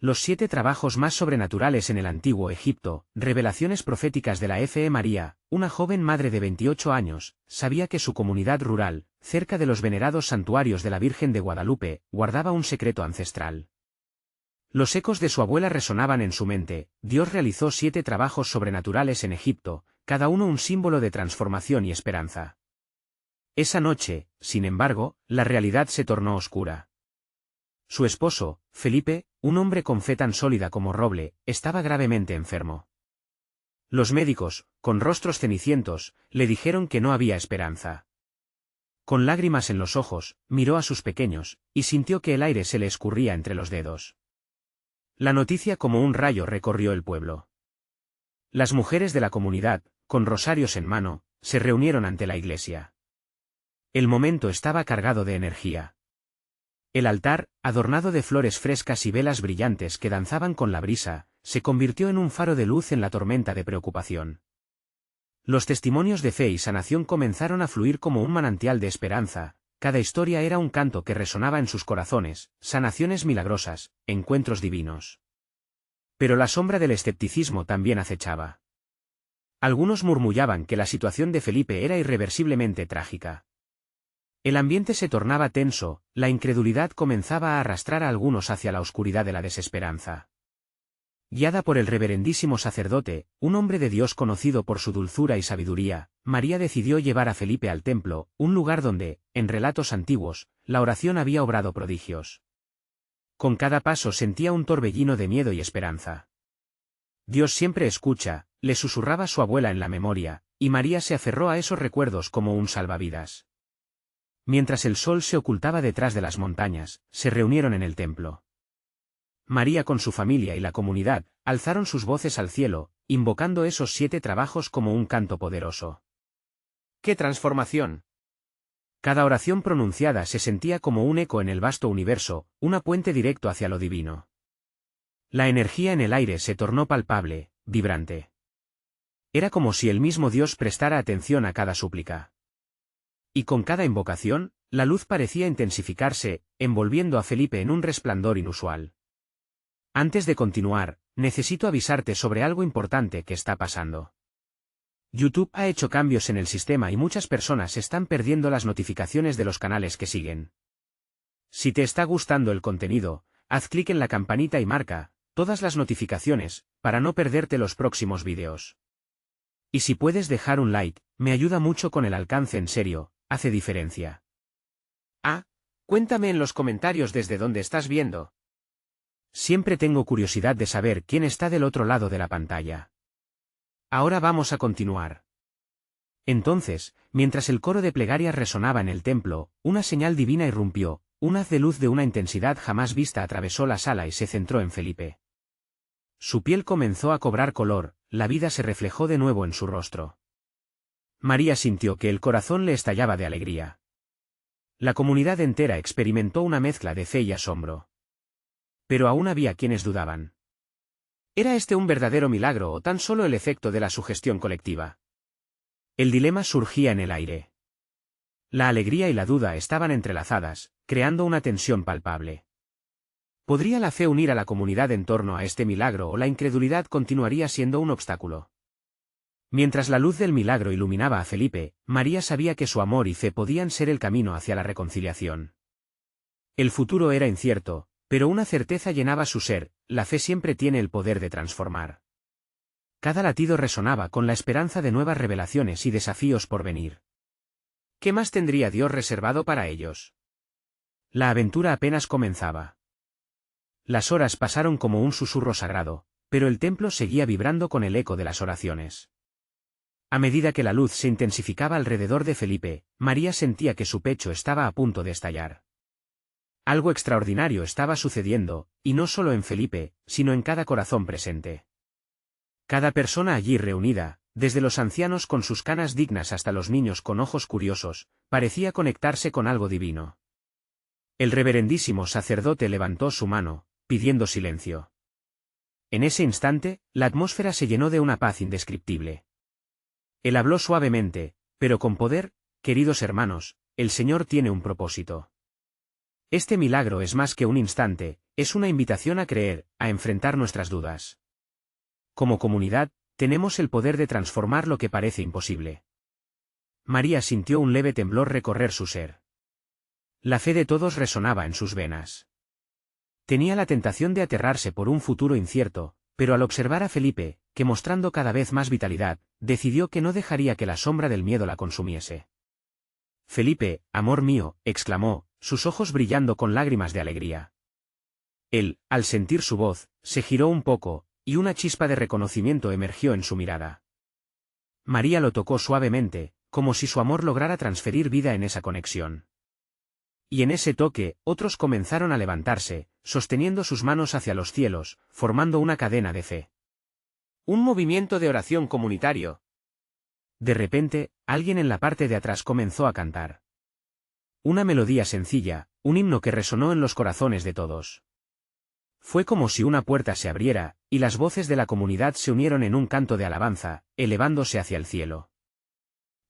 Los 7 trabajos más sobrenaturales en el Antiguo Egipto, revelaciones proféticas de la Fe María, una joven madre de 28 años, sabía que su comunidad rural, cerca de los venerados santuarios de la Virgen de Guadalupe, guardaba un secreto ancestral. Los ecos de su abuela resonaban en su mente. Dios realizó 7 trabajos sobrenaturales en Egipto, cada uno un símbolo de transformación y esperanza. Esa noche, sin embargo, la realidad se tornó oscura. Su esposo, Felipe, un hombre con fe tan sólida como roble, estaba gravemente enfermo. Los médicos, con rostros cenicientos, le dijeron que no había esperanza. Con lágrimas en los ojos, miró a sus pequeños, y sintió que el aire se le escurría entre los dedos. La noticia como un rayo recorrió el pueblo. Las mujeres de la comunidad, con rosarios en mano, se reunieron ante la iglesia. El momento estaba cargado de energía. El altar, adornado de flores frescas y velas brillantes que danzaban con la brisa, se convirtió en un faro de luz en la tormenta de preocupación. Los testimonios de fe y sanación comenzaron a fluir como un manantial de esperanza. Cada historia era un canto que resonaba en sus corazones, sanaciones milagrosas, encuentros divinos. Pero la sombra del escepticismo también acechaba. Algunos murmullaban que la situación de Felipe era irreversiblemente trágica. El ambiente se tornaba tenso, la incredulidad comenzaba a arrastrar a algunos hacia la oscuridad de la desesperanza. Guiada por el reverendísimo sacerdote, un hombre de Dios conocido por su dulzura y sabiduría, María decidió llevar a Felipe al templo, un lugar donde, en relatos antiguos, la oración había obrado prodigios. Con cada paso sentía un torbellino de miedo y esperanza. Dios siempre escucha, le susurraba su abuela en la memoria, y María se aferró a esos recuerdos como un salvavidas. Mientras el sol se ocultaba detrás de las montañas, se reunieron en el templo. María con su familia y la comunidad, alzaron sus voces al cielo, invocando esos 7 trabajos como un canto poderoso. ¡Qué transformación! Cada oración pronunciada se sentía como un eco en el vasto universo, una puente directo hacia lo divino. La energía en el aire se tornó palpable, vibrante. Era como si el mismo Dios prestara atención a cada súplica. Y con cada invocación, la luz parecía intensificarse, envolviendo a Felipe en un resplandor inusual. Antes de continuar, necesito avisarte sobre algo importante que está pasando. YouTube ha hecho cambios en el sistema y muchas personas están perdiendo las notificaciones de los canales que siguen. Si te está gustando el contenido, haz clic en la campanita y marca todas las notificaciones, para no perderte los próximos vídeos. Y si puedes dejar un like, me ayuda mucho con el alcance, en serio, hace diferencia. Cuéntame en los comentarios desde dónde estás viendo. Siempre tengo curiosidad de saber quién está del otro lado de la pantalla. Ahora vamos a continuar. Entonces, mientras el coro de plegarias resonaba en el templo, una señal divina irrumpió, un haz de luz de una intensidad jamás vista atravesó la sala y se centró en Felipe. Su piel comenzó a cobrar color, la vida se reflejó de nuevo en su rostro. María sintió que el corazón le estallaba de alegría. La comunidad entera experimentó una mezcla de fe y asombro. Pero aún había quienes dudaban. ¿Era este un verdadero milagro o tan solo el efecto de la sugestión colectiva? El dilema surgía en el aire. La alegría y la duda estaban entrelazadas, creando una tensión palpable. ¿Podría la fe unir a la comunidad en torno a este milagro o la incredulidad continuaría siendo un obstáculo? Mientras la luz del milagro iluminaba a Felipe, María sabía que su amor y fe podían ser el camino hacia la reconciliación. El futuro era incierto, pero una certeza llenaba su ser: la fe siempre tiene el poder de transformar. Cada latido resonaba con la esperanza de nuevas revelaciones y desafíos por venir. ¿Qué más tendría Dios reservado para ellos? La aventura apenas comenzaba. Las horas pasaron como un susurro sagrado, pero el templo seguía vibrando con el eco de las oraciones. A medida que la luz se intensificaba alrededor de Felipe, María sentía que su pecho estaba a punto de estallar. Algo extraordinario estaba sucediendo, y no solo en Felipe, sino en cada corazón presente. Cada persona allí reunida, desde los ancianos con sus canas dignas hasta los niños con ojos curiosos, parecía conectarse con algo divino. El reverendísimo sacerdote levantó su mano, pidiendo silencio. En ese instante, la atmósfera se llenó de una paz indescriptible. Él habló suavemente, pero con poder: queridos hermanos, el Señor tiene un propósito. Este milagro es más que un instante, es una invitación a creer, a enfrentar nuestras dudas. Como comunidad, tenemos el poder de transformar lo que parece imposible. María sintió un leve temblor recorrer su ser. La fe de todos resonaba en sus venas. Tenía la tentación de aterrarse por un futuro incierto, pero al observar a Felipe, que mostrando cada vez más vitalidad, decidió que no dejaría que la sombra del miedo la consumiese. Felipe, amor mío, exclamó, sus ojos brillando con lágrimas de alegría. Él, al sentir su voz, se giró un poco, y una chispa de reconocimiento emergió en su mirada. María lo tocó suavemente, como si su amor lograra transferir vida en esa conexión. Y en ese toque, otros comenzaron a levantarse, sosteniendo sus manos hacia los cielos, formando una cadena de fe. Un movimiento de oración comunitario. De repente, alguien en la parte de atrás comenzó a cantar. Una melodía sencilla, un himno que resonó en los corazones de todos. Fue como si una puerta se abriera, y las voces de la comunidad se unieron en un canto de alabanza, elevándose hacia el cielo.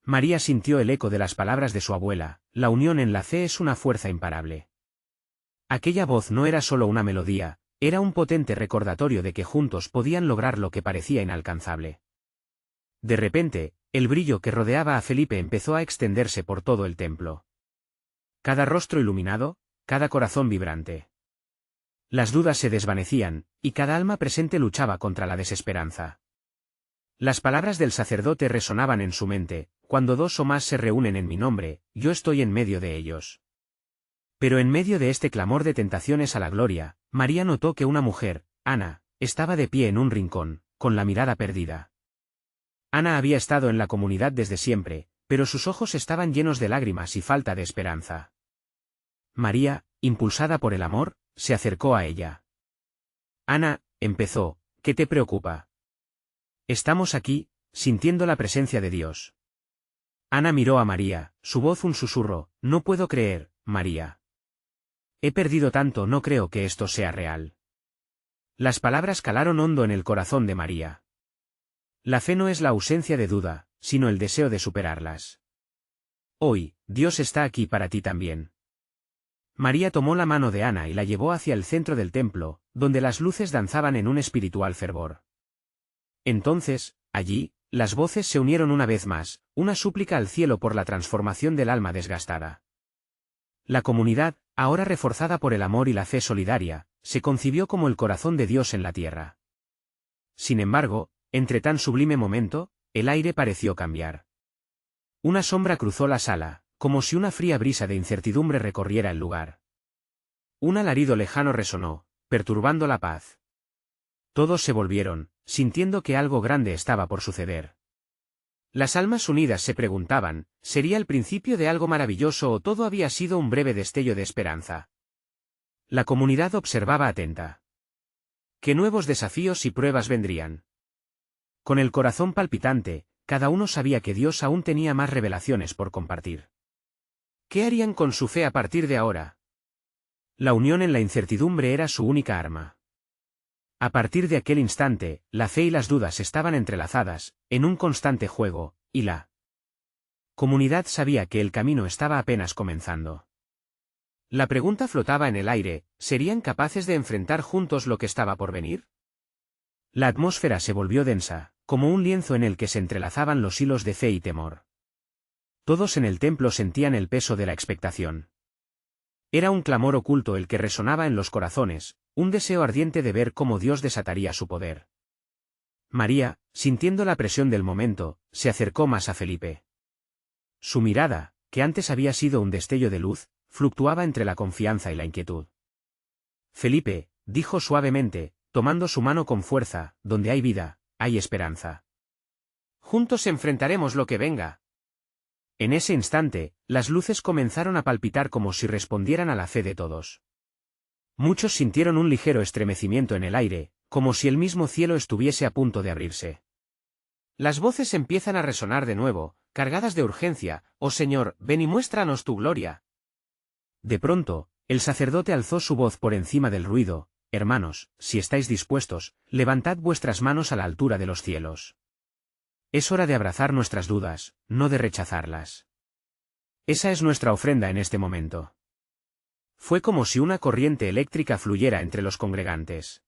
María sintió el eco de las palabras de su abuela, la unión en la fe es una fuerza imparable. Aquella voz no era solo una melodía, era un potente recordatorio de que juntos podían lograr lo que parecía inalcanzable. De repente, el brillo que rodeaba a Felipe empezó a extenderse por todo el templo. Cada rostro iluminado, cada corazón vibrante. Las dudas se desvanecían, y cada alma presente luchaba contra la desesperanza. Las palabras del sacerdote resonaban en su mente, cuando dos o más se reúnen en mi nombre, yo estoy en medio de ellos. Pero en medio de este clamor de tentaciones a la gloria, María notó que una mujer, Ana, estaba de pie en un rincón, con la mirada perdida. Ana había estado en la comunidad desde siempre, pero sus ojos estaban llenos de lágrimas y falta de esperanza. María, impulsada por el amor, se acercó a ella. Ana, empezó, ¿qué te preocupa? Estamos aquí, sintiendo la presencia de Dios. Ana miró a María, su voz un susurro, no puedo creer, María. He perdido tanto, no creo que esto sea real. Las palabras calaron hondo en el corazón de María. La fe no es la ausencia de duda, sino el deseo de superarlas. Hoy, Dios está aquí para ti también. María tomó la mano de Ana y la llevó hacia el centro del templo, donde las luces danzaban en un espiritual fervor. Entonces, allí, las voces se unieron una vez más, una súplica al cielo por la transformación del alma desgastada. La comunidad, ahora reforzada por el amor y la fe solidaria, se concibió como el corazón de Dios en la tierra. Sin embargo, entre tan sublime momento, el aire pareció cambiar. Una sombra cruzó la sala, como si una fría brisa de incertidumbre recorriera el lugar. Un alarido lejano resonó, perturbando la paz. Todos se volvieron, sintiendo que algo grande estaba por suceder. Las almas unidas se preguntaban, ¿sería el principio de algo maravilloso o todo había sido un breve destello de esperanza? La comunidad observaba atenta. ¿Qué nuevos desafíos y pruebas vendrían? Con el corazón palpitante, cada uno sabía que Dios aún tenía más revelaciones por compartir. ¿Qué harían con su fe a partir de ahora? La unión en la incertidumbre era su única arma. A partir de aquel instante, la fe y las dudas estaban entrelazadas, en un constante juego, y la comunidad sabía que el camino estaba apenas comenzando. La pregunta flotaba en el aire, ¿serían capaces de enfrentar juntos lo que estaba por venir? La atmósfera se volvió densa, como un lienzo en el que se entrelazaban los hilos de fe y temor. Todos en el templo sentían el peso de la expectación. Era un clamor oculto el que resonaba en los corazones, un deseo ardiente de ver cómo Dios desataría su poder. María, sintiendo la presión del momento, se acercó más a Felipe. Su mirada, que antes había sido un destello de luz, fluctuaba entre la confianza y la inquietud. Felipe, dijo suavemente, tomando su mano con fuerza, donde hay vida, hay esperanza. Juntos enfrentaremos lo que venga. En ese instante, las luces comenzaron a palpitar como si respondieran a la fe de todos. Muchos sintieron un ligero estremecimiento en el aire, como si el mismo cielo estuviese a punto de abrirse. Las voces empiezan a resonar de nuevo, cargadas de urgencia, «Oh Señor, ven y muéstranos tu gloria». De pronto, el sacerdote alzó su voz por encima del ruido, «Hermanos, si estáis dispuestos, levantad vuestras manos a la altura de los cielos». Es hora de abrazar nuestras dudas, no de rechazarlas. Esa es nuestra ofrenda en este momento. Fue como si una corriente eléctrica fluyera entre los congregantes.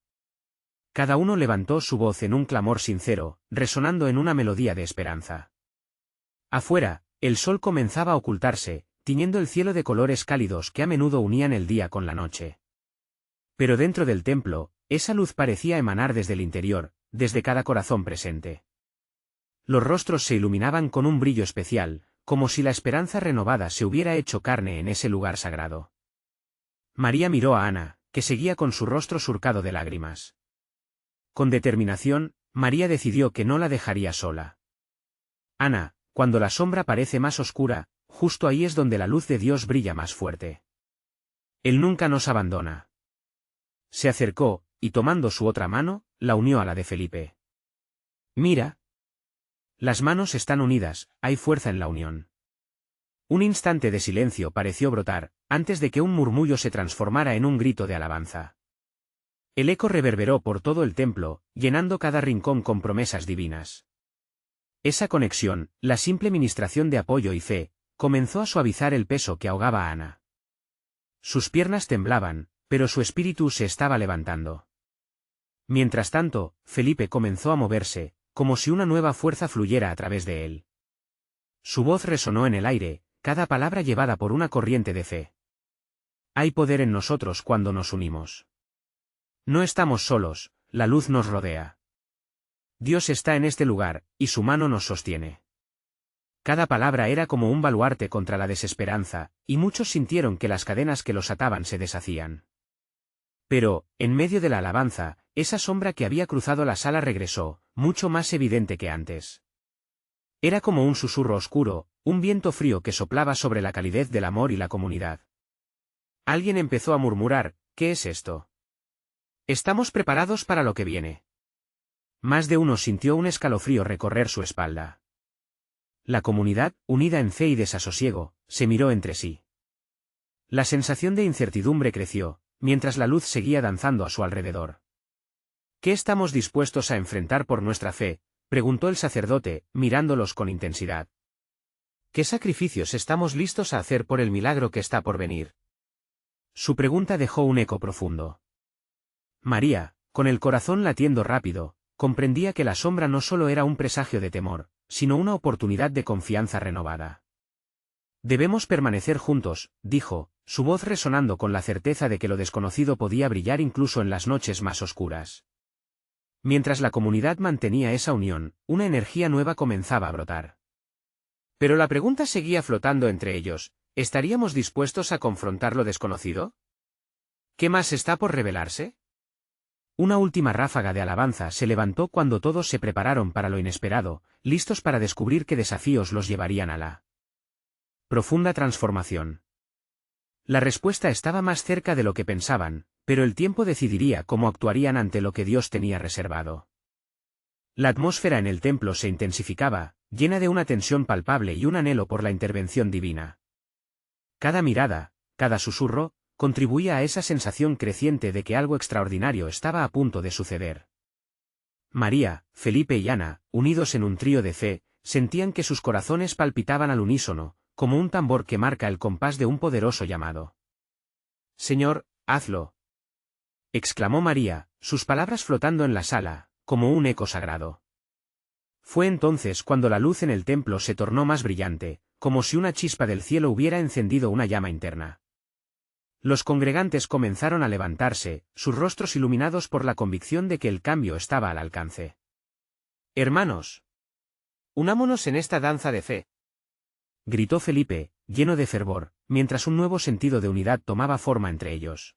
Cada uno levantó su voz en un clamor sincero, resonando en una melodía de esperanza. Afuera, el sol comenzaba a ocultarse, tiñendo el cielo de colores cálidos que a menudo unían el día con la noche. Pero dentro del templo, esa luz parecía emanar desde el interior, desde cada corazón presente. Los rostros se iluminaban con un brillo especial, como si la esperanza renovada se hubiera hecho carne en ese lugar sagrado. María miró a Ana, que seguía con su rostro surcado de lágrimas. Con determinación, María decidió que no la dejaría sola. Ana, cuando la sombra parece más oscura, justo ahí es donde la luz de Dios brilla más fuerte. Él nunca nos abandona. Se acercó, y tomando su otra mano, la unió a la de Felipe. Mira. Las manos están unidas, hay fuerza en la unión. Un instante de silencio pareció brotar, antes de que un murmullo se transformara en un grito de alabanza. El eco reverberó por todo el templo, llenando cada rincón con promesas divinas. Esa conexión, la simple ministración de apoyo y fe, comenzó a suavizar el peso que ahogaba a Ana. Sus piernas temblaban, pero su espíritu se estaba levantando. Mientras tanto, Felipe comenzó a moverse, como si una nueva fuerza fluyera a través de él. Su voz resonó en el aire, cada palabra llevada por una corriente de fe. Hay poder en nosotros cuando nos unimos. No estamos solos, la luz nos rodea. Dios está en este lugar, y su mano nos sostiene. Cada palabra era como un baluarte contra la desesperanza, y muchos sintieron que las cadenas que los ataban se deshacían. Pero, en medio de la alabanza, esa sombra que había cruzado la sala regresó, mucho más evidente que antes. Era como un susurro oscuro, un viento frío que soplaba sobre la calidez del amor y la comunidad. Alguien empezó a murmurar, ¿qué es esto? Estamos preparados para lo que viene. Más de uno sintió un escalofrío recorrer su espalda. La comunidad, unida en fe y desasosiego, se miró entre sí. La sensación de incertidumbre creció, mientras la luz seguía danzando a su alrededor. ¿Qué estamos dispuestos a enfrentar por nuestra fe?, preguntó el sacerdote, mirándolos con intensidad. ¿Qué sacrificios estamos listos a hacer por el milagro que está por venir? Su pregunta dejó un eco profundo. María, con el corazón latiendo rápido, comprendía que la sombra no solo era un presagio de temor, sino una oportunidad de confianza renovada. Debemos permanecer juntos, dijo, su voz resonando con la certeza de que lo desconocido podía brillar incluso en las noches más oscuras. Mientras la comunidad mantenía esa unión, una energía nueva comenzaba a brotar. Pero la pregunta seguía flotando entre ellos, ¿estaríamos dispuestos a confrontar lo desconocido? ¿Qué más está por revelarse? Una última ráfaga de alabanza se levantó cuando todos se prepararon para lo inesperado, listos para descubrir qué desafíos los llevarían a la profunda transformación. La respuesta estaba más cerca de lo que pensaban, pero el tiempo decidiría cómo actuarían ante lo que Dios tenía reservado. La atmósfera en el templo se intensificaba, llena de una tensión palpable y un anhelo por la intervención divina. Cada mirada, cada susurro, contribuía a esa sensación creciente de que algo extraordinario estaba a punto de suceder. María, Felipe y Ana, unidos en un trío de fe, sentían que sus corazones palpitaban al unísono, como un tambor que marca el compás de un poderoso llamado. «Señor, hazlo», exclamó María, sus palabras flotando en la sala, como un eco sagrado. Fue entonces cuando la luz en el templo se tornó más brillante, como si una chispa del cielo hubiera encendido una llama interna. Los congregantes comenzaron a levantarse, sus rostros iluminados por la convicción de que el cambio estaba al alcance. «Hermanos, unámonos en esta danza de fe», gritó Felipe, lleno de fervor, mientras un nuevo sentido de unidad tomaba forma entre ellos.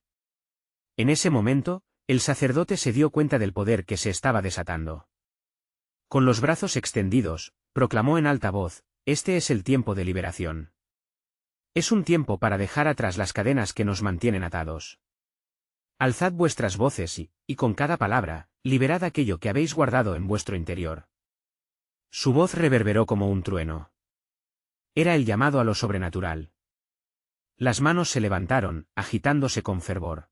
En ese momento, el sacerdote se dio cuenta del poder que se estaba desatando. Con los brazos extendidos, proclamó en alta voz, «Este es el tiempo de liberación. Es un tiempo para dejar atrás las cadenas que nos mantienen atados. Alzad vuestras voces y con cada palabra, liberad aquello que habéis guardado en vuestro interior». Su voz reverberó como un trueno. Era el llamado a lo sobrenatural. Las manos se levantaron, agitándose con fervor.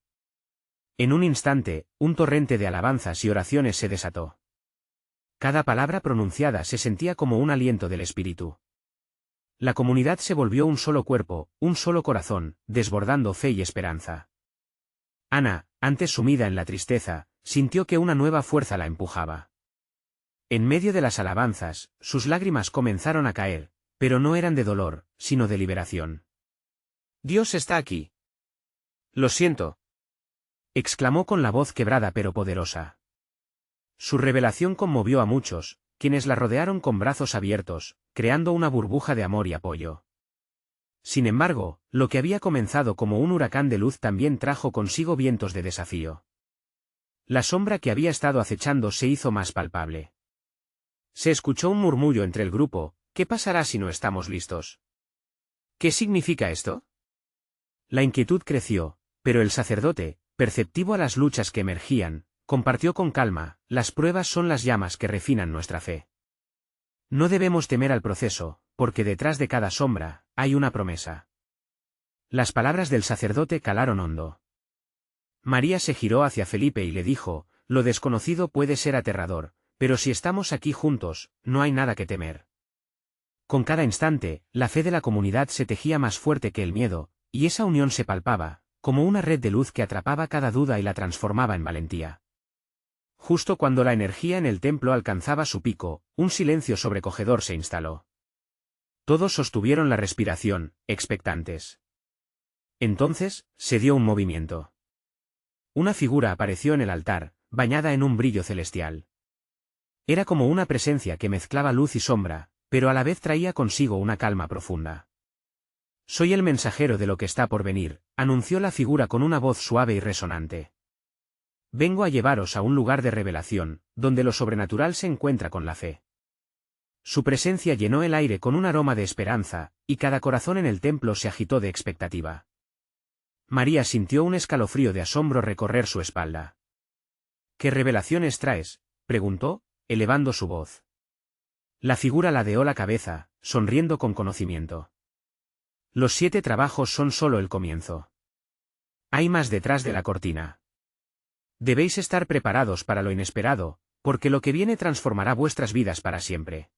En un instante, un torrente de alabanzas y oraciones se desató. Cada palabra pronunciada se sentía como un aliento del espíritu. La comunidad se volvió un solo cuerpo, un solo corazón, desbordando fe y esperanza. Ana, antes sumida en la tristeza, sintió que una nueva fuerza la empujaba. En medio de las alabanzas, sus lágrimas comenzaron a caer, pero no eran de dolor, sino de liberación. «Dios está aquí». «Lo siento», exclamó con la voz quebrada pero poderosa. Su revelación conmovió a muchos, quienes la rodearon con brazos abiertos, creando una burbuja de amor y apoyo. Sin embargo, lo que había comenzado como un huracán de luz también trajo consigo vientos de desafío. La sombra que había estado acechando se hizo más palpable. Se escuchó un murmullo entre el grupo: «¿Qué pasará si no estamos listos? ¿Qué significa esto?». La inquietud creció, pero el sacerdote, perceptivo a las luchas que emergían, compartió con calma: «Las pruebas son las llamas que refinan nuestra fe. No debemos temer al proceso, porque detrás de cada sombra, hay una promesa». Las palabras del sacerdote calaron hondo. María se giró hacia Felipe y le dijo: «Lo desconocido puede ser aterrador, pero si estamos aquí juntos, no hay nada que temer». Con cada instante, la fe de la comunidad se tejía más fuerte que el miedo, y esa unión se palpaba, como una red de luz que atrapaba cada duda y la transformaba en valentía. Justo cuando la energía en el templo alcanzaba su pico, un silencio sobrecogedor se instaló. Todos sostuvieron la respiración, expectantes. Entonces, se dio un movimiento. Una figura apareció en el altar, bañada en un brillo celestial. Era como una presencia que mezclaba luz y sombra, pero a la vez traía consigo una calma profunda. «Soy el mensajero de lo que está por venir», anunció la figura con una voz suave y resonante. «Vengo a llevaros a un lugar de revelación, donde lo sobrenatural se encuentra con la fe». Su presencia llenó el aire con un aroma de esperanza, y cada corazón en el templo se agitó de expectativa. María sintió un escalofrío de asombro recorrer su espalda. «¿Qué revelaciones traes?», preguntó, elevando su voz. La figura ladeó la cabeza, sonriendo con conocimiento. «Los 7 trabajos son solo el comienzo. Hay más detrás de la cortina. Debéis estar preparados para lo inesperado, porque lo que viene transformará vuestras vidas para siempre».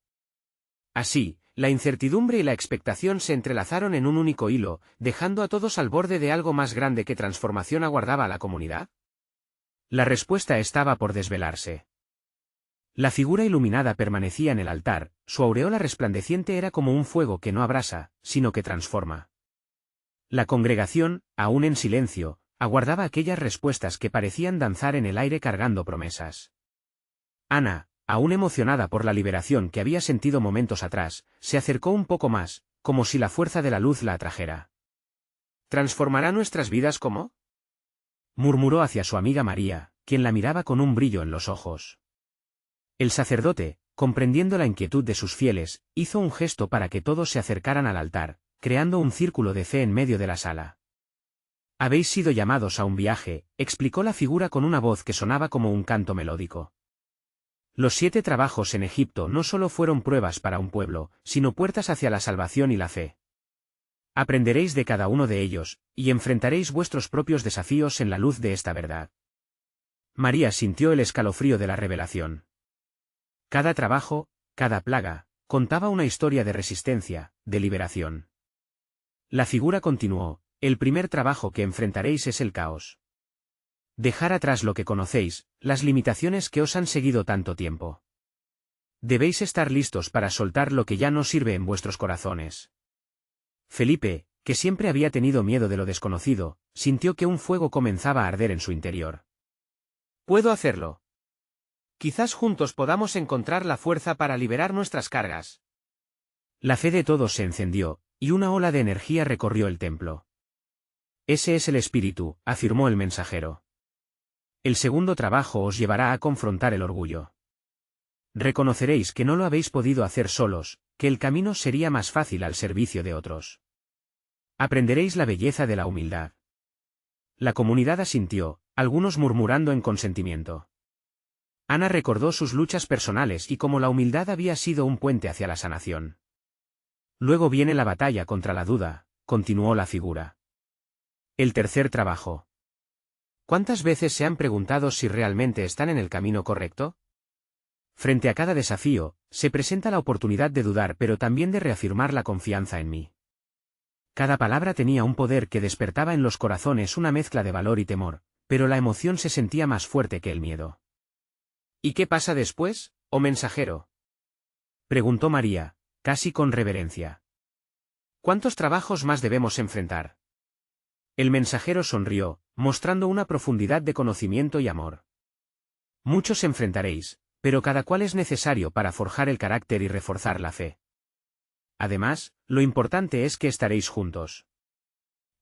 Así, la incertidumbre y la expectación se entrelazaron en un único hilo, dejando a todos al borde de algo más grande. ¿Qué transformación aguardaba a la comunidad? La respuesta estaba por desvelarse. La figura iluminada permanecía en el altar, su aureola resplandeciente era como un fuego que no abrasa, sino que transforma. La congregación, aún en silencio, aguardaba aquellas respuestas que parecían danzar en el aire cargando promesas. Ana, aún emocionada por la liberación que había sentido momentos atrás, se acercó un poco más, como si la fuerza de la luz la atrajera. «¿Transformará nuestras vidas cómo?», murmuró hacia su amiga María, quien la miraba con un brillo en los ojos. El sacerdote, comprendiendo la inquietud de sus fieles, hizo un gesto para que todos se acercaran al altar, creando un círculo de fe en medio de la sala. «Habéis sido llamados a un viaje», explicó la figura con una voz que sonaba como un canto melódico. «Los 7 trabajos en Egipto no solo fueron pruebas para un pueblo, sino puertas hacia la salvación y la fe. Aprenderéis de cada uno de ellos, y enfrentaréis vuestros propios desafíos en la luz de esta verdad». María sintió el escalofrío de la revelación. Cada trabajo, cada plaga, contaba una historia de resistencia, de liberación. La figura continuó: «El primer trabajo que enfrentaréis es el caos. Dejar atrás lo que conocéis, las limitaciones que os han seguido tanto tiempo. Debéis estar listos para soltar lo que ya no sirve en vuestros corazones». Felipe, que siempre había tenido miedo de lo desconocido, sintió que un fuego comenzaba a arder en su interior. «Puedo hacerlo. Quizás juntos podamos encontrar la fuerza para liberar nuestras cargas». La fe de todos se encendió, y una ola de energía recorrió el templo. «Ese es el espíritu», afirmó el mensajero. «El segundo trabajo os llevará a confrontar el orgullo. Reconoceréis que no lo habéis podido hacer solos, que el camino sería más fácil al servicio de otros. Aprenderéis la belleza de la humildad». La comunidad asintió, algunos murmurando en consentimiento. Ana recordó sus luchas personales y cómo la humildad había sido un puente hacia la sanación. «Luego viene la batalla contra la duda», continuó la figura. «El tercer trabajo. ¿Cuántas veces se han preguntado si realmente están en el camino correcto? Frente a cada desafío, se presenta la oportunidad de dudar pero también de reafirmar la confianza en mí. Cada palabra tenía un poder que despertaba en los corazones una mezcla de valor y temor, pero la emoción se sentía más fuerte que el miedo. ¿Y qué pasa después, oh mensajero?, preguntó María, casi con reverencia. ¿Cuántos trabajos más debemos enfrentar? El mensajero sonrió, mostrando una profundidad de conocimiento y amor. Muchos enfrentaréis, pero cada cual es necesario para forjar el carácter y reforzar la fe. Además, lo importante es que estaréis juntos.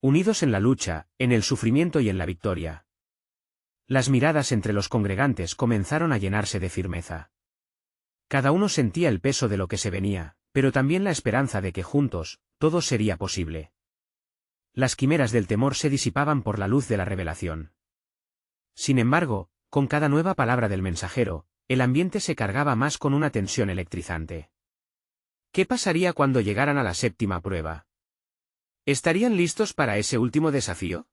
Unidos en la lucha, en el sufrimiento y en la victoria. Las miradas entre los congregantes comenzaron a llenarse de firmeza. Cada uno sentía el peso de lo que se venía, pero también la esperanza de que juntos, todo sería posible. Las quimeras del temor se disipaban por la luz de la revelación. Sin embargo, con cada nueva palabra del mensajero, el ambiente se cargaba más con una tensión electrizante. ¿Qué pasaría cuando llegaran a la séptima prueba? ¿Estarían listos para ese último desafío?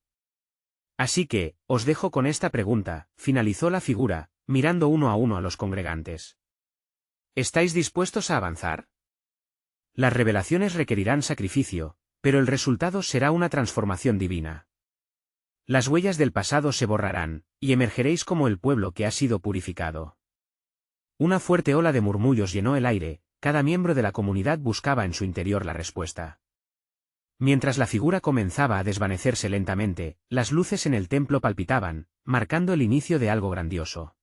Así que, os dejo con esta pregunta, finalizó la figura, mirando uno a los congregantes. ¿Estáis dispuestos a avanzar? Las revelaciones requerirán sacrificio, pero el resultado será una transformación divina. Las huellas del pasado se borrarán, y emergeréis como el pueblo que ha sido purificado. Una fuerte ola de murmullos llenó el aire, cada miembro de la comunidad buscaba en su interior la respuesta. Mientras la figura comenzaba a desvanecerse lentamente, las luces en el templo palpitaban, marcando el inicio de algo grandioso.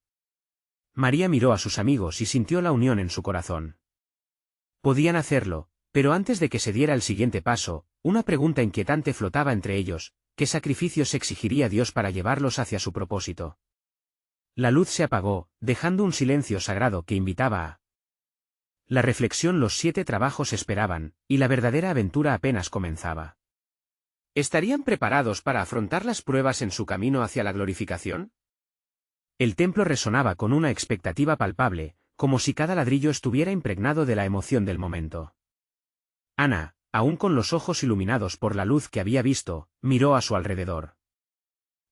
María miró a sus amigos y sintió la unión en su corazón. Podían hacerlo, pero antes de que se diera el siguiente paso, una pregunta inquietante flotaba entre ellos: ¿qué sacrificios exigiría Dios para llevarlos hacia su propósito? La luz se apagó, dejando un silencio sagrado que invitaba a la reflexión. Los 7 trabajos esperaban, y la verdadera aventura apenas comenzaba. ¿Estarían preparados para afrontar las pruebas en su camino hacia la glorificación? El templo resonaba con una expectativa palpable, como si cada ladrillo estuviera impregnado de la emoción del momento. Ana, aún con los ojos iluminados por la luz que había visto, miró a su alrededor.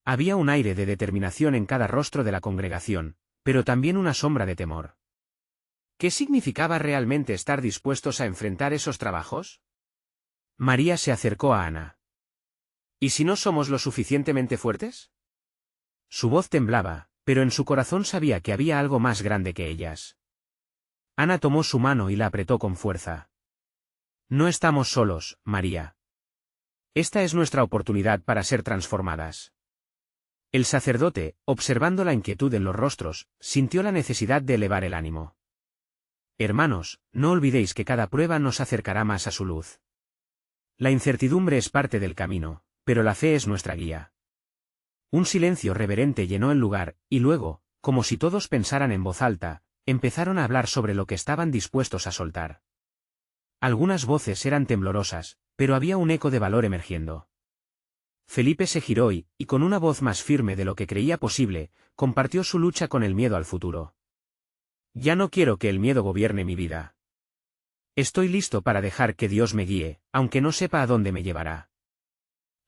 Había un aire de determinación en cada rostro de la congregación, pero también una sombra de temor. ¿Qué significaba realmente estar dispuestos a enfrentar esos trabajos? María se acercó a Ana. ¿Y si no somos lo suficientemente fuertes? Su voz temblaba, pero en su corazón sabía que había algo más grande que ellas. Ana tomó su mano y la apretó con fuerza. No estamos solos, María. Esta es nuestra oportunidad para ser transformadas. El sacerdote, observando la inquietud en los rostros, sintió la necesidad de elevar el ánimo. Hermanos, no olvidéis que cada prueba nos acercará más a su luz. La incertidumbre es parte del camino, pero la fe es nuestra guía. Un silencio reverente llenó el lugar, y luego, como si todos pensaran en voz alta, empezaron a hablar sobre lo que estaban dispuestos a soltar. Algunas voces eran temblorosas, pero había un eco de valor emergiendo. Felipe se giró y, con una voz más firme de lo que creía posible, compartió su lucha con el miedo al futuro. Ya no quiero que el miedo gobierne mi vida. Estoy listo para dejar que Dios me guíe, aunque no sepa a dónde me llevará.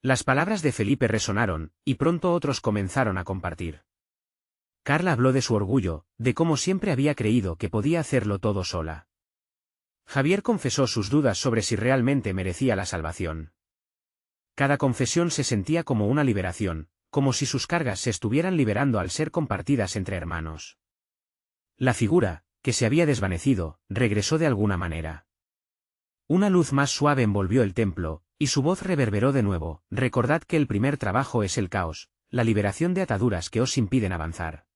Las palabras de Felipe resonaron, y pronto otros comenzaron a compartir. Carla habló de su orgullo, de cómo siempre había creído que podía hacerlo todo sola. Javier confesó sus dudas sobre si realmente merecía la salvación. Cada confesión se sentía como una liberación, como si sus cargas se estuvieran liberando al ser compartidas entre hermanos. La figura, que se había desvanecido, regresó de alguna manera. Una luz más suave envolvió el templo, y su voz reverberó de nuevo: recordad que el primer trabajo es el caos, la liberación de ataduras que os impiden avanzar.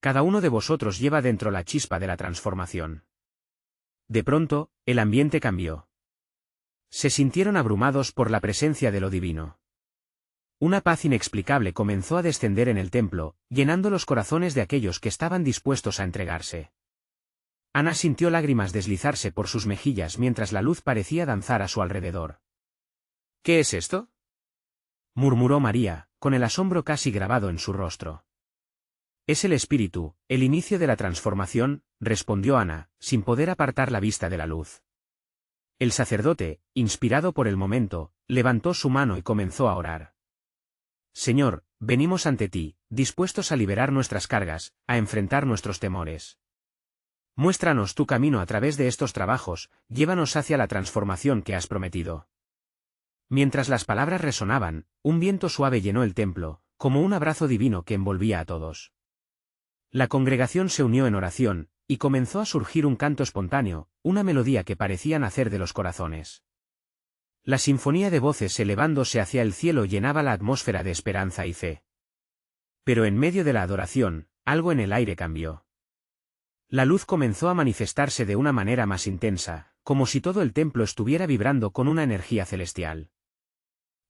Cada uno de vosotros lleva dentro la chispa de la transformación. De pronto, el ambiente cambió. Se sintieron abrumados por la presencia de lo divino. Una paz inexplicable comenzó a descender en el templo, llenando los corazones de aquellos que estaban dispuestos a entregarse. Ana sintió lágrimas deslizarse por sus mejillas mientras la luz parecía danzar a su alrededor. ¿Qué es esto?, murmuró María, con el asombro casi grabado en su rostro. Es el espíritu, el inicio de la transformación, respondió Ana, sin poder apartar la vista de la luz. El sacerdote, inspirado por el momento, levantó su mano y comenzó a orar. Señor, venimos ante ti, dispuestos a liberar nuestras cargas, a enfrentar nuestros temores. Muéstranos tu camino a través de estos trabajos, llévanos hacia la transformación que has prometido. Mientras las palabras resonaban, un viento suave llenó el templo, como un abrazo divino que envolvía a todos. La congregación se unió en oración, y comenzó a surgir un canto espontáneo, una melodía que parecía nacer de los corazones. La sinfonía de voces elevándose hacia el cielo llenaba la atmósfera de esperanza y fe. Pero en medio de la adoración, algo en el aire cambió. La luz comenzó a manifestarse de una manera más intensa, como si todo el templo estuviera vibrando con una energía celestial.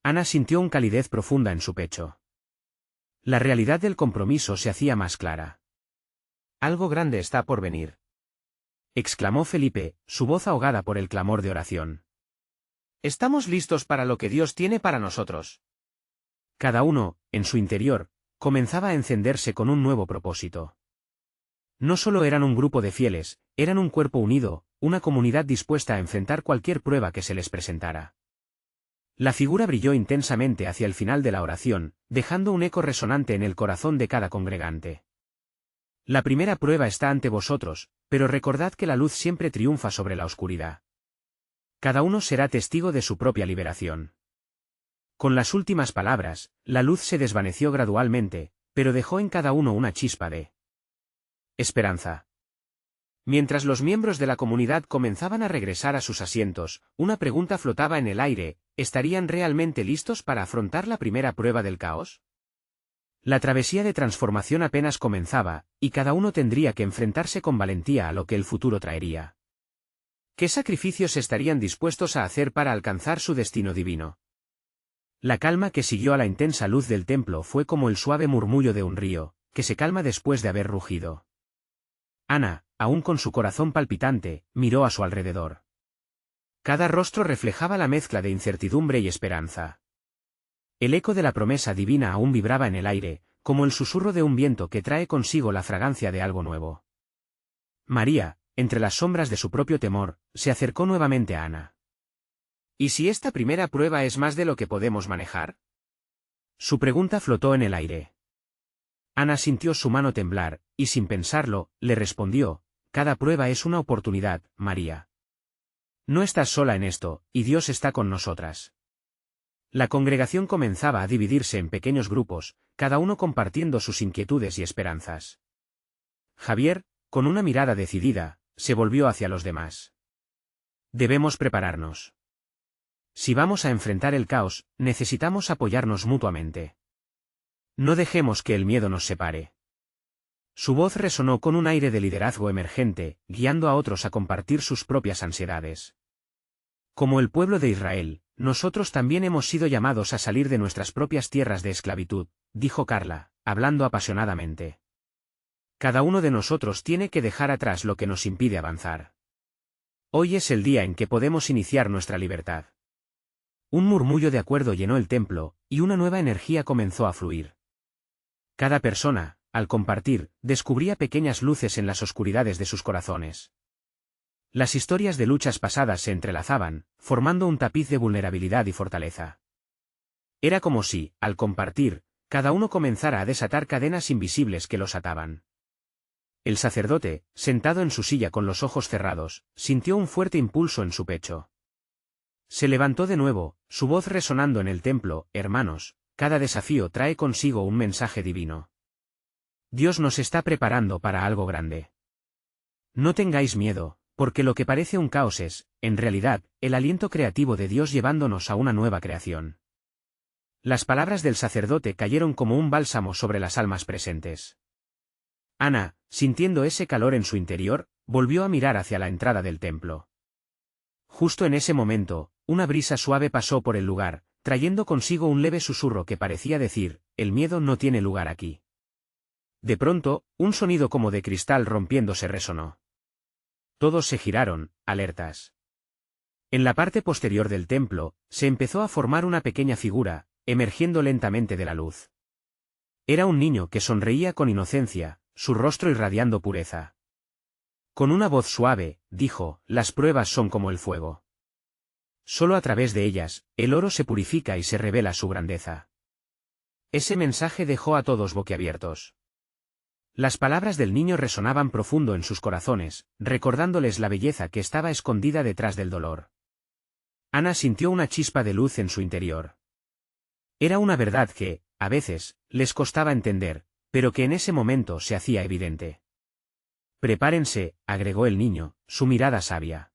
Ana sintió una calidez profunda en su pecho. La realidad del compromiso se hacía más clara. Algo grande está por venir, exclamó Felipe, su voz ahogada por el clamor de oración. Estamos listos para lo que Dios tiene para nosotros. Cada uno, en su interior, comenzaba a encenderse con un nuevo propósito. No solo eran un grupo de fieles, eran un cuerpo unido, una comunidad dispuesta a enfrentar cualquier prueba que se les presentara. La figura brilló intensamente hacia el final de la oración, dejando un eco resonante en el corazón de cada congregante. La primera prueba está ante vosotros, pero recordad que la luz siempre triunfa sobre la oscuridad. Cada uno será testigo de su propia liberación. Con las últimas palabras, la luz se desvaneció gradualmente, pero dejó en cada uno una chispa de esperanza. Mientras los miembros de la comunidad comenzaban a regresar a sus asientos, una pregunta flotaba en el aire: ¿estarían realmente listos para afrontar la primera prueba del caos? La travesía de transformación apenas comenzaba, y cada uno tendría que enfrentarse con valentía a lo que el futuro traería. ¿Qué sacrificios estarían dispuestos a hacer para alcanzar su destino divino? La calma que siguió a la intensa luz del templo fue como el suave murmullo de un río, que se calma después de haber rugido. Ana, aún con su corazón palpitante, miró a su alrededor. Cada rostro reflejaba la mezcla de incertidumbre y esperanza. El eco de la promesa divina aún vibraba en el aire, como el susurro de un viento que trae consigo la fragancia de algo nuevo. María, entre las sombras de su propio temor, se acercó nuevamente a Ana. ¿Y si esta primera prueba es más de lo que podemos manejar? Su pregunta flotó en el aire. Ana sintió su mano temblar, y sin pensarlo, le respondió: cada prueba es una oportunidad, María. No estás sola en esto, y Dios está con nosotras. La congregación comenzaba a dividirse en pequeños grupos, cada uno compartiendo sus inquietudes y esperanzas. Javier, con una mirada decidida, se volvió hacia los demás. Debemos prepararnos. Si vamos a enfrentar el caos, necesitamos apoyarnos mutuamente. No dejemos que el miedo nos separe. Su voz resonó con un aire de liderazgo emergente, guiando a otros a compartir sus propias ansiedades. Como el pueblo de Israel, nosotros también hemos sido llamados a salir de nuestras propias tierras de esclavitud, dijo Carla, hablando apasionadamente. Cada uno de nosotros tiene que dejar atrás lo que nos impide avanzar. Hoy es el día en que podemos iniciar nuestra libertad. Un murmullo de acuerdo llenó el templo, y una nueva energía comenzó a fluir. Cada persona, al compartir, descubría pequeñas luces en las oscuridades de sus corazones. Las historias de luchas pasadas se entrelazaban, formando un tapiz de vulnerabilidad y fortaleza. Era como si, al compartir, cada uno comenzara a desatar cadenas invisibles que los ataban. El sacerdote, sentado en su silla con los ojos cerrados, sintió un fuerte impulso en su pecho. Se levantó de nuevo, su voz resonando en el templo: hermanos, cada desafío trae consigo un mensaje divino. Dios nos está preparando para algo grande. No tengáis miedo, porque lo que parece un caos es, en realidad, el aliento creativo de Dios llevándonos a una nueva creación. Las palabras del sacerdote cayeron como un bálsamo sobre las almas presentes. Ana, sintiendo ese calor en su interior, volvió a mirar hacia la entrada del templo. Justo en ese momento, una brisa suave pasó por el lugar, trayendo consigo un leve susurro que parecía decir: el miedo no tiene lugar aquí. De pronto, un sonido como de cristal rompiéndose resonó. Todos se giraron, alertas. En la parte posterior del templo, se empezó a formar una pequeña figura, emergiendo lentamente de la luz. Era un niño que sonreía con inocencia, su rostro irradiando pureza. Con una voz suave, dijo: las pruebas son como el fuego. Solo a través de ellas, el oro se purifica y se revela su grandeza. Ese mensaje dejó a todos boquiabiertos. Las palabras del niño resonaban profundo en sus corazones, recordándoles la belleza que estaba escondida detrás del dolor. Ana sintió una chispa de luz en su interior. Era una verdad que, a veces, les costaba entender, pero que en ese momento se hacía evidente. Prepárense, agregó el niño, su mirada sabia.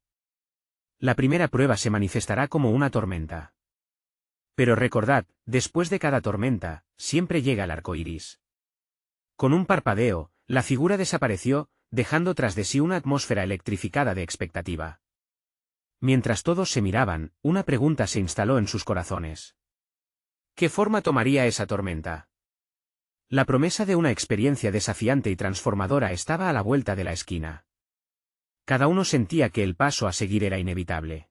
La primera prueba se manifestará como una tormenta. Pero recordad, después de cada tormenta, siempre llega el arco iris. Con un parpadeo, la figura desapareció, dejando tras de sí una atmósfera electrificada de expectativa. Mientras todos se miraban, una pregunta se instaló en sus corazones. ¿Qué forma tomaría esa tormenta? La promesa de una experiencia desafiante y transformadora estaba a la vuelta de la esquina. Cada uno sentía que el paso a seguir era inevitable.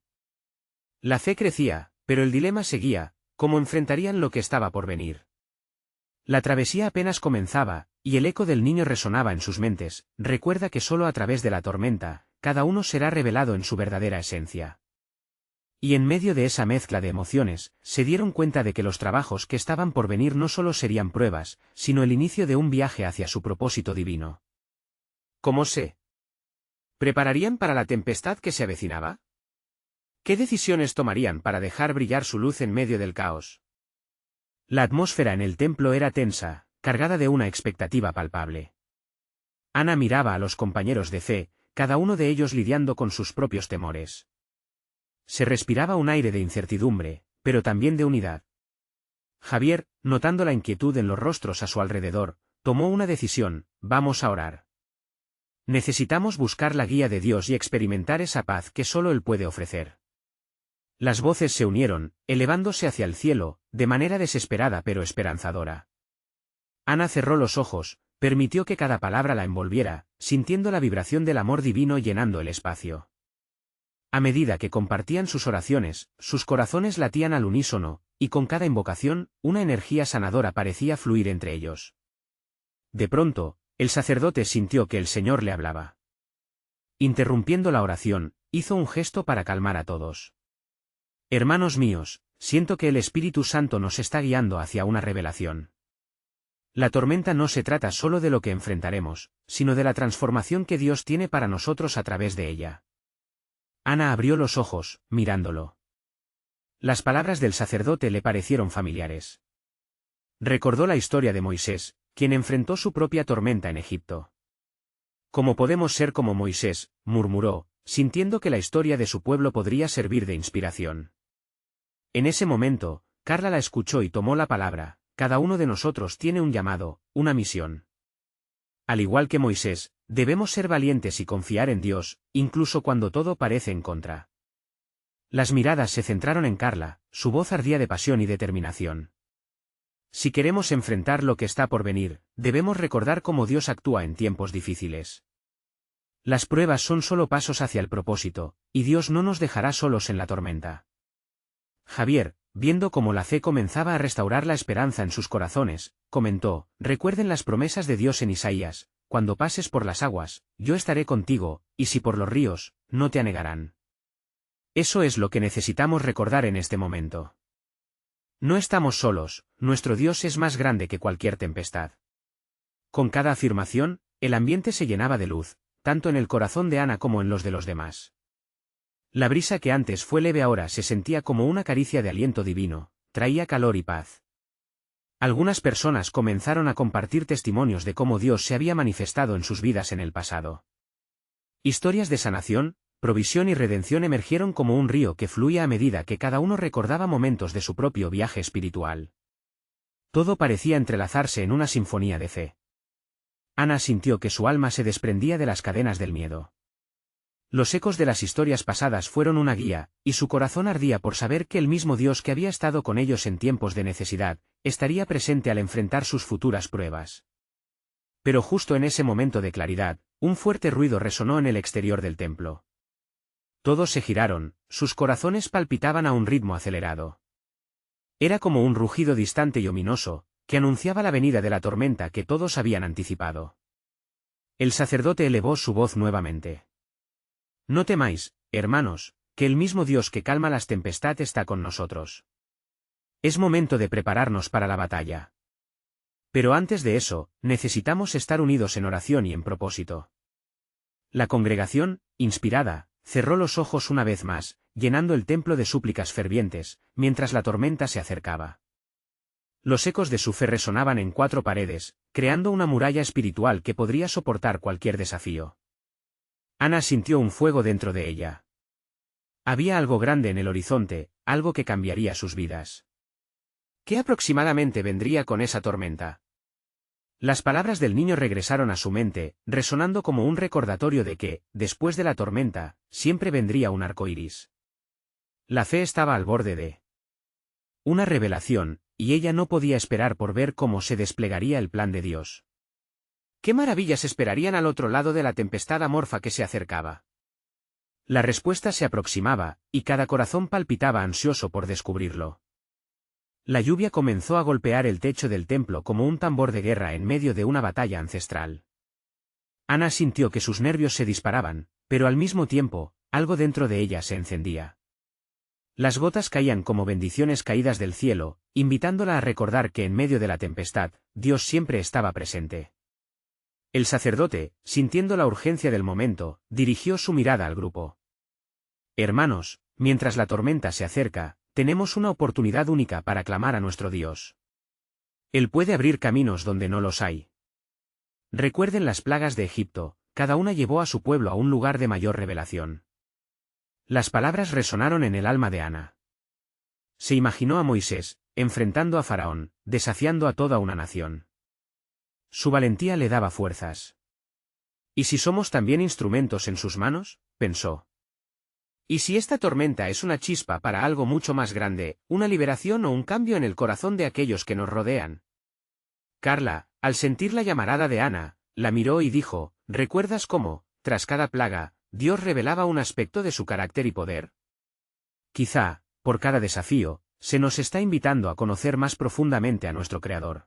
La fe crecía, pero el dilema seguía: ¿cómo enfrentarían lo que estaba por venir? La travesía apenas comenzaba, y el eco del niño resonaba en sus mentes: recuerda que solo a través de la tormenta, cada uno será revelado en su verdadera esencia. Y en medio de esa mezcla de emociones, se dieron cuenta de que los trabajos que estaban por venir no solo serían pruebas, sino el inicio de un viaje hacia su propósito divino. ¿Cómo se prepararían para la tempestad que se avecinaba? ¿Qué decisiones tomarían para dejar brillar su luz en medio del caos? La atmósfera en el templo era tensa, cargada de una expectativa palpable. Ana miraba a los compañeros de fe, cada uno de ellos lidiando con sus propios temores. Se respiraba un aire de incertidumbre, pero también de unidad. Javier, notando la inquietud en los rostros a su alrededor, tomó una decisión: vamos a orar. Necesitamos buscar la guía de Dios y experimentar esa paz que solo Él puede ofrecer. Las voces se unieron, elevándose hacia el cielo, de manera desesperada pero esperanzadora. Ana cerró los ojos, permitió que cada palabra la envolviera, sintiendo la vibración del amor divino llenando el espacio. A medida que compartían sus oraciones, sus corazones latían al unísono, y con cada invocación, una energía sanadora parecía fluir entre ellos. De pronto, el sacerdote sintió que el Señor le hablaba. Interrumpiendo la oración, hizo un gesto para calmar a todos. Hermanos míos, siento que el Espíritu Santo nos está guiando hacia una revelación. La tormenta no se trata solo de lo que enfrentaremos, sino de la transformación que Dios tiene para nosotros a través de ella. Ana abrió los ojos, mirándolo. Las palabras del sacerdote le parecieron familiares. Recordó la historia de Moisés, quien enfrentó su propia tormenta en Egipto. ¿Cómo podemos ser como Moisés?, murmuró, sintiendo que la historia de su pueblo podría servir de inspiración. En ese momento, Carla la escuchó y tomó la palabra: cada uno de nosotros tiene un llamado, una misión. Al igual que Moisés, debemos ser valientes y confiar en Dios, incluso cuando todo parece en contra. Las miradas se centraron en Carla, su voz ardía de pasión y determinación. Si queremos enfrentar lo que está por venir, debemos recordar cómo Dios actúa en tiempos difíciles. Las pruebas son solo pasos hacia el propósito, y Dios no nos dejará solos en la tormenta. Javier, viendo cómo la fe comenzaba a restaurar la esperanza en sus corazones, comentó: recuerden las promesas de Dios en Isaías: cuando pases por las aguas, yo estaré contigo, y si por los ríos, no te anegarán. Eso es lo que necesitamos recordar en este momento. No estamos solos, nuestro Dios es más grande que cualquier tempestad. Con cada afirmación, el ambiente se llenaba de luz, tanto en el corazón de Ana como en los de los demás. La brisa que antes fue leve ahora se sentía como una caricia de aliento divino, traía calor y paz. Algunas personas comenzaron a compartir testimonios de cómo Dios se había manifestado en sus vidas en el pasado. Historias de sanación, provisión y redención emergieron como un río que fluía a medida que cada uno recordaba momentos de su propio viaje espiritual. Todo parecía entrelazarse en una sinfonía de fe. Ana sintió que su alma se desprendía de las cadenas del miedo. Los ecos de las historias pasadas fueron una guía, y su corazón ardía por saber que el mismo Dios que había estado con ellos en tiempos de necesidad, estaría presente al enfrentar sus futuras pruebas. Pero justo en ese momento de claridad, un fuerte ruido resonó en el exterior del templo. Todos se giraron, sus corazones palpitaban a un ritmo acelerado. Era como un rugido distante y ominoso, que anunciaba la venida de la tormenta que todos habían anticipado. El sacerdote elevó su voz nuevamente. No temáis, hermanos, que el mismo Dios que calma las tempestades está con nosotros. Es momento de prepararnos para la batalla. Pero antes de eso, necesitamos estar unidos en oración y en propósito. La congregación, inspirada, cerró los ojos una vez más, llenando el templo de súplicas fervientes, mientras la tormenta se acercaba. Los ecos de su fe resonaban en 4 paredes, creando una muralla espiritual que podría soportar cualquier desafío. Ana sintió un fuego dentro de ella. Había algo grande en el horizonte, algo que cambiaría sus vidas. ¿Qué aproximadamente vendría con esa tormenta? Las palabras del niño regresaron a su mente, resonando como un recordatorio de que, después de la tormenta, siempre vendría un arco iris. La fe estaba al borde de una revelación, y ella no podía esperar por ver cómo se desplegaría el plan de Dios. ¿Qué maravillas esperarían al otro lado de la tempestad amorfa que se acercaba? La respuesta se aproximaba, y cada corazón palpitaba ansioso por descubrirlo. La lluvia comenzó a golpear el techo del templo como un tambor de guerra en medio de una batalla ancestral. Ana sintió que sus nervios se disparaban, pero al mismo tiempo, algo dentro de ella se encendía. Las gotas caían como bendiciones caídas del cielo, invitándola a recordar que en medio de la tempestad, Dios siempre estaba presente. El sacerdote, sintiendo la urgencia del momento, dirigió su mirada al grupo. Hermanos, mientras la tormenta se acerca, tenemos una oportunidad única para clamar a nuestro Dios. Él puede abrir caminos donde no los hay. Recuerden las plagas de Egipto, cada una llevó a su pueblo a un lugar de mayor revelación. Las palabras resonaron en el alma de Ana. Se imaginó a Moisés, enfrentando a Faraón, desafiando a toda una nación. Su valentía le daba fuerzas. ¿Y si somos también instrumentos en sus manos?, pensó. ¿Y si esta tormenta es una chispa para algo mucho más grande, una liberación o un cambio en el corazón de aquellos que nos rodean? Carla, al sentir la llamarada de Ana, la miró y dijo, ¿recuerdas cómo, tras cada plaga, Dios revelaba un aspecto de su carácter y poder? Quizá, por cada desafío, se nos está invitando a conocer más profundamente a nuestro Creador.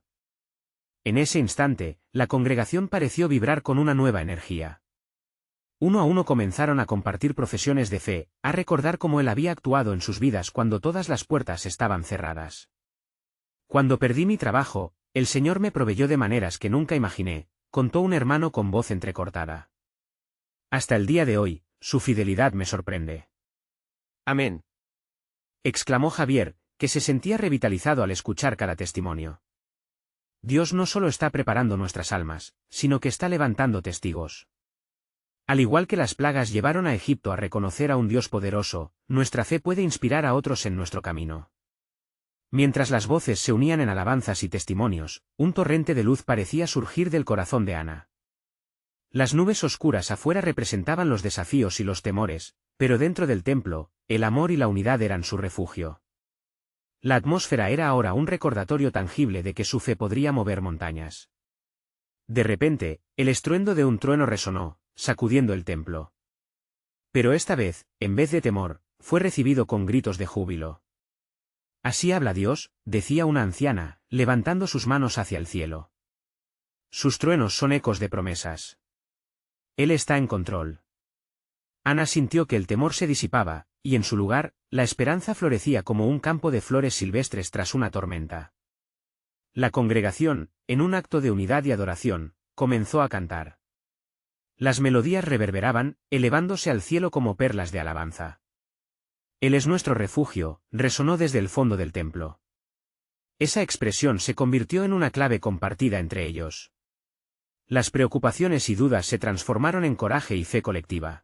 En ese instante, la congregación pareció vibrar con una nueva energía. Uno a uno comenzaron a compartir profesiones de fe, a recordar cómo Él había actuado en sus vidas cuando todas las puertas estaban cerradas. Cuando perdí mi trabajo, el Señor me proveyó de maneras que nunca imaginé, contó un hermano con voz entrecortada. Hasta el día de hoy, su fidelidad me sorprende. Amén, exclamó Javier, que se sentía revitalizado al escuchar cada testimonio. Dios no solo está preparando nuestras almas, sino que está levantando testigos. Al igual que las plagas llevaron a Egipto a reconocer a un Dios poderoso, nuestra fe puede inspirar a otros en nuestro camino. Mientras las voces se unían en alabanzas y testimonios, un torrente de luz parecía surgir del corazón de Ana. Las nubes oscuras afuera representaban los desafíos y los temores, pero dentro del templo, el amor y la unidad eran su refugio. La atmósfera era ahora un recordatorio tangible de que su fe podría mover montañas. De repente, el estruendo de un trueno resonó, sacudiendo el templo. Pero esta vez, en vez de temor, fue recibido con gritos de júbilo. Así habla Dios, decía una anciana, levantando sus manos hacia el cielo. Sus truenos son ecos de promesas. Él está en control. Ana sintió que el temor se disipaba, y en su lugar, la esperanza florecía como un campo de flores silvestres tras una tormenta. La congregación, en un acto de unidad y adoración, comenzó a cantar. Las melodías reverberaban, elevándose al cielo como perlas de alabanza. Él es nuestro refugio, resonó desde el fondo del templo. Esa expresión se convirtió en una clave compartida entre ellos. Las preocupaciones y dudas se transformaron en coraje y fe colectiva.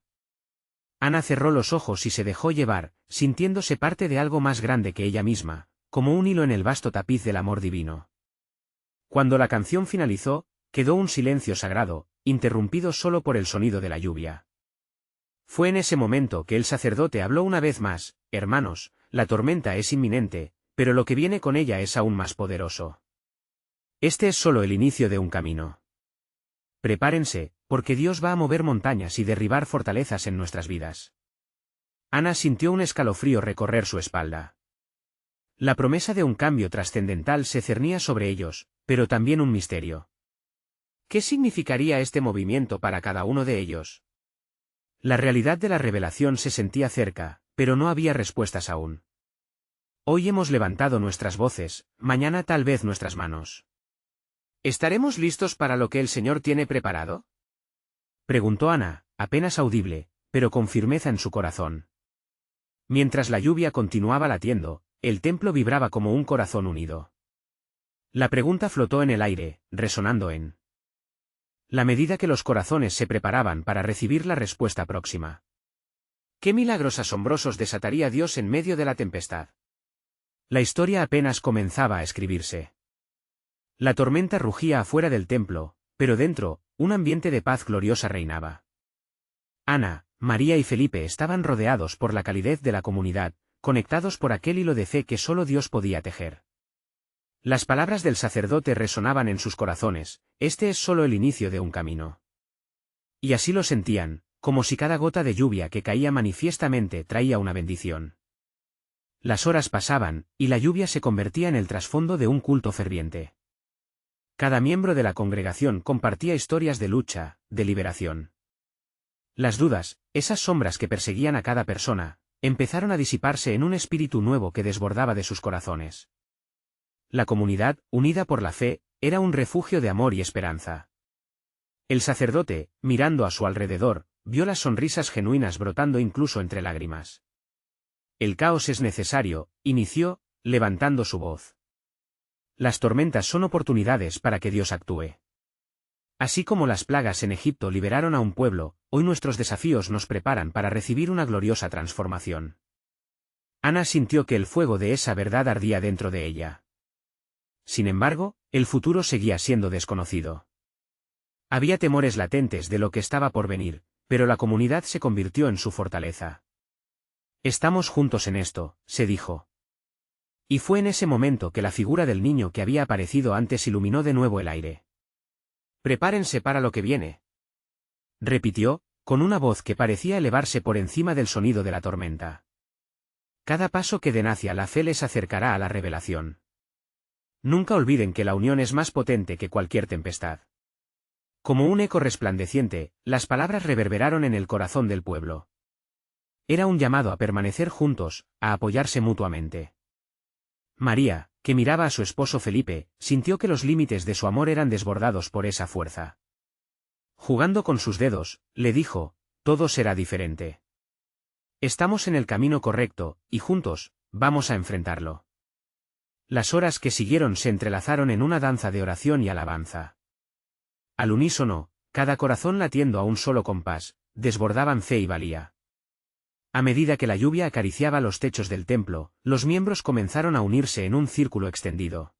Ana cerró los ojos y se dejó llevar, sintiéndose parte de algo más grande que ella misma, como un hilo en el vasto tapiz del amor divino. Cuando la canción finalizó, quedó un silencio sagrado, interrumpido solo por el sonido de la lluvia. Fue en ese momento que el sacerdote habló una vez más, hermanos, la tormenta es inminente, pero lo que viene con ella es aún más poderoso. Este es solo el inicio de un camino. Prepárense, porque Dios va a mover montañas y derribar fortalezas en nuestras vidas. Ana sintió un escalofrío recorrer su espalda. La promesa de un cambio trascendental se cernía sobre ellos, pero también un misterio. ¿Qué significaría este movimiento para cada uno de ellos? La realidad de la revelación se sentía cerca, pero no había respuestas aún. Hoy hemos levantado nuestras voces, mañana tal vez nuestras manos. ¿Estaremos listos para lo que el Señor tiene preparado? Preguntó Ana, apenas audible, pero con firmeza en su corazón. Mientras la lluvia continuaba latiendo, el templo vibraba como un corazón unido. La pregunta flotó en el aire, resonando en la medida que los corazones se preparaban para recibir la respuesta próxima. ¿Qué milagros asombrosos desataría Dios en medio de la tempestad? La historia apenas comenzaba a escribirse. La tormenta rugía afuera del templo, pero dentro, un ambiente de paz gloriosa reinaba. Ana, María y Felipe estaban rodeados por la calidez de la comunidad, conectados por aquel hilo de fe que solo Dios podía tejer. Las palabras del sacerdote resonaban en sus corazones: este es solo el inicio de un camino. Y así lo sentían, como si cada gota de lluvia que caía manifiestamente traía una bendición. Las horas pasaban, y la lluvia se convertía en el trasfondo de un culto ferviente. Cada miembro de la congregación compartía historias de lucha, de liberación. Las dudas, esas sombras que perseguían a cada persona, empezaron a disiparse en un espíritu nuevo que desbordaba de sus corazones. La comunidad, unida por la fe, era un refugio de amor y esperanza. El sacerdote, mirando a su alrededor, vio las sonrisas genuinas brotando incluso entre lágrimas. El caos es necesario, inició, levantando su voz. Las tormentas son oportunidades para que Dios actúe. Así como las plagas en Egipto liberaron a un pueblo, hoy nuestros desafíos nos preparan para recibir una gloriosa transformación. Ana sintió que el fuego de esa verdad ardía dentro de ella. Sin embargo, el futuro seguía siendo desconocido. Había temores latentes de lo que estaba por venir, pero la comunidad se convirtió en su fortaleza. Estamos juntos en esto, se dijo. Y fue en ese momento que la figura del niño que había aparecido antes iluminó de nuevo el aire. Prepárense para lo que viene, repitió, con una voz que parecía elevarse por encima del sonido de la tormenta. Cada paso que den hacia la fe les acercará a la revelación. Nunca olviden que la unión es más potente que cualquier tempestad. Como un eco resplandeciente, las palabras reverberaron en el corazón del pueblo. Era un llamado a permanecer juntos, a apoyarse mutuamente. María, que miraba a su esposo Felipe, sintió que los límites de su amor eran desbordados por esa fuerza. Jugando con sus dedos, le dijo: todo será diferente. Estamos en el camino correcto, y juntos, vamos a enfrentarlo. Las horas que siguieron se entrelazaron en una danza de oración y alabanza. Al unísono, cada corazón latiendo a un solo compás, desbordaban fe y valía. A medida que la lluvia acariciaba los techos del templo, los miembros comenzaron a unirse en un círculo extendido.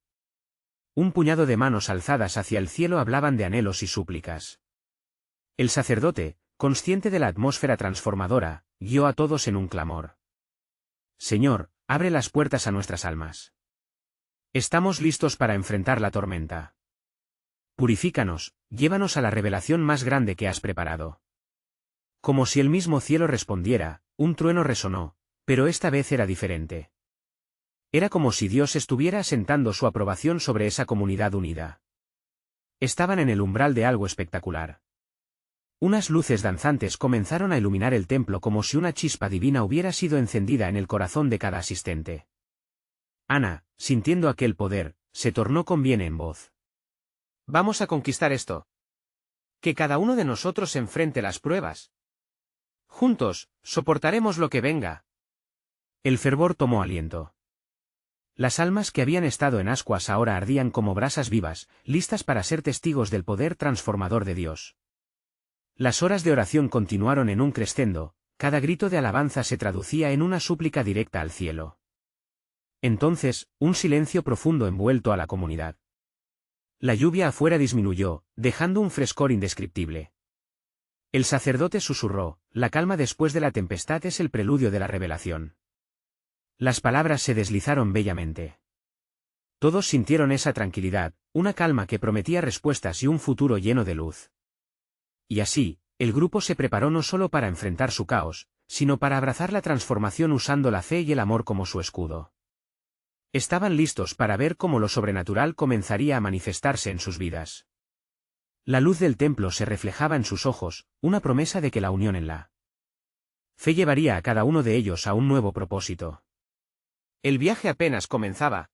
Un puñado de manos alzadas hacia el cielo hablaban de anhelos y súplicas. El sacerdote, consciente de la atmósfera transformadora, guió a todos en un clamor. Señor, abre las puertas a nuestras almas. Estamos listos para enfrentar la tormenta. Purifícanos, llévanos a la revelación más grande que has preparado. Como si el mismo cielo respondiera, un trueno resonó, pero esta vez era diferente. Era como si Dios estuviera asentando su aprobación sobre esa comunidad unida. Estaban en el umbral de algo espectacular. Unas luces danzantes comenzaron a iluminar el templo como si una chispa divina hubiera sido encendida en el corazón de cada asistente. Ana, sintiendo aquel poder, se tornó con bien en voz. Vamos a conquistar esto. Que cada uno de nosotros enfrente las pruebas. Juntos, soportaremos lo que venga. El fervor tomó aliento. Las almas que habían estado en ascuas ahora ardían como brasas vivas, listas para ser testigos del poder transformador de Dios. Las horas de oración continuaron en un crescendo, cada grito de alabanza se traducía en una súplica directa al cielo. Entonces, un silencio profundo envuelto a la comunidad. La lluvia afuera disminuyó, dejando un frescor indescriptible. El sacerdote susurró: la calma después de la tempestad es el preludio de la revelación. Las palabras se deslizaron bellamente. Todos sintieron esa tranquilidad, una calma que prometía respuestas y un futuro lleno de luz. Y así, el grupo se preparó no solo para enfrentar su caos, sino para abrazar la transformación usando la fe y el amor como su escudo. Estaban listos para ver cómo lo sobrenatural comenzaría a manifestarse en sus vidas. La luz del templo se reflejaba en sus ojos, una promesa de que la unión en la fe llevaría a cada uno de ellos a un nuevo propósito. El viaje apenas comenzaba.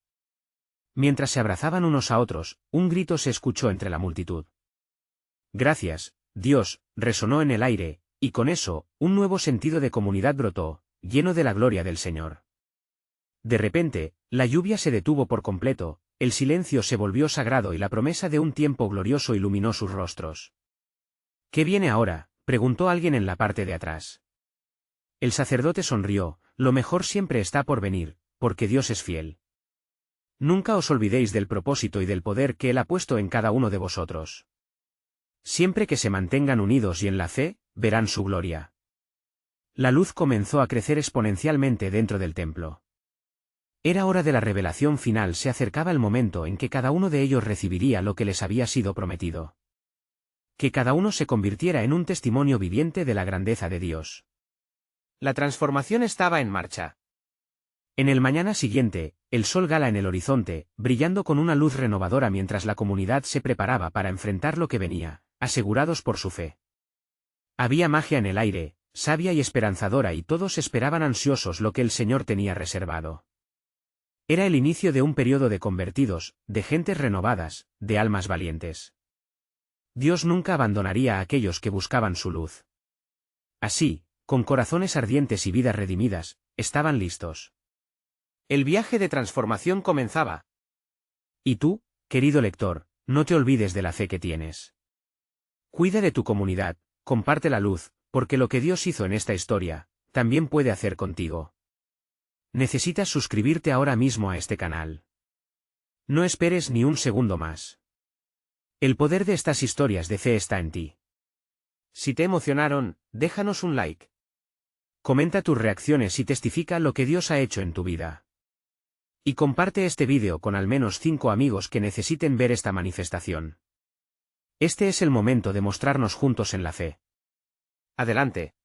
Mientras se abrazaban unos a otros, un grito se escuchó entre la multitud. «Gracias, Dios», resonó en el aire, y con eso, un nuevo sentido de comunidad brotó, lleno de la gloria del Señor. De repente, la lluvia se detuvo por completo, el silencio se volvió sagrado y la promesa de un tiempo glorioso iluminó sus rostros. «¿Qué viene ahora?», preguntó alguien en la parte de atrás. El sacerdote sonrió, «Lo mejor siempre está por venir, porque Dios es fiel. Nunca os olvidéis del propósito y del poder que Él ha puesto en cada uno de vosotros. Siempre que se mantengan unidos y en la fe, verán su gloria». La luz comenzó a crecer exponencialmente dentro del templo. Era hora de la revelación final, se acercaba el momento en que cada uno de ellos recibiría lo que les había sido prometido. Que cada uno se convirtiera en un testimonio viviente de la grandeza de Dios. La transformación estaba en marcha. En el mañana siguiente, el sol gala en el horizonte, brillando con una luz renovadora mientras la comunidad se preparaba para enfrentar lo que venía, asegurados por su fe. Había magia en el aire, sabia y esperanzadora, y todos esperaban ansiosos lo que el Señor tenía reservado. Era el inicio de un periodo de convertidos, de gentes renovadas, de almas valientes. Dios nunca abandonaría a aquellos que buscaban su luz. Así, con corazones ardientes y vidas redimidas, estaban listos. El viaje de transformación comenzaba. Y tú, querido lector, no te olvides de la fe que tienes. Cuida de tu comunidad, comparte la luz, porque lo que Dios hizo en esta historia, también puede hacer contigo. Necesitas suscribirte ahora mismo a este canal. No esperes ni un segundo más. El poder de estas historias de fe está en ti. Si te emocionaron, déjanos un like. Comenta tus reacciones y testifica lo que Dios ha hecho en tu vida. Y comparte este vídeo con al menos 5 amigos que necesiten ver esta manifestación. Este es el momento de mostrarnos juntos en la fe. Adelante.